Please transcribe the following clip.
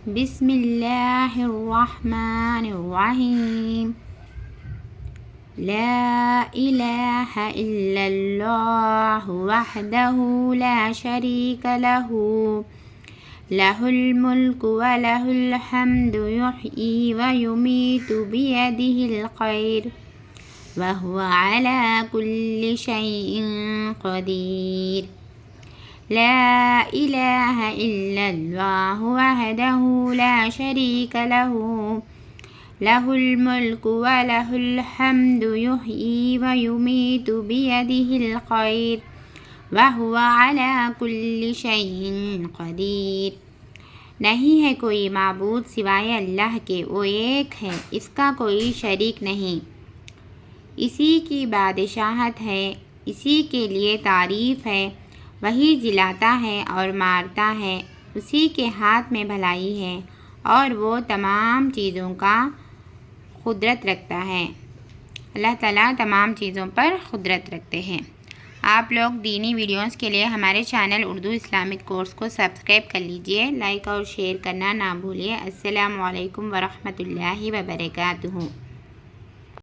बिस्मिल्लाहिर्रहमानिर्रहीम। ला इलाहा इल्लल्लाहु वहदहु ला शरीका लहू लहुल मुल्कु व लहुल हम्दु युह्यी व युमीतु बियदिहिल खैर व हुवा अला कुल्लि शैइन क़दीर। ला इलाहा इल्लल्लाहु वहदहु ला शरीका लहू लहुल मुल्कु व लहुल हम्दु युह्यी व युमीतु बियदिहिल खैर व हुवा अला कुल्लि शैइन क़दीर। नहीं है कोई माबूद सिवाय अल्लाह के, वो एक है, इसका कोई शरीक नहीं। इसी की बादशाहत है, इसी के लिए तारीफ़ है। वही जिलाता है और मारता है, उसी के हाथ में भलाई है और वो तमाम चीज़ों का कुदरत रखता है। अल्लाह ताला तमाम चीज़ों पर कुदरत रखते हैं। आप लोग दीनी वीडियोस के लिए हमारे चैनल उर्दू इस्लामिक कोर्स को सब्सक्राइब कर लीजिए। लाइक और शेयर करना ना भूलिए। अस्सलामु अलैकुम वरहमतुल्लाहि वबरकातुहू।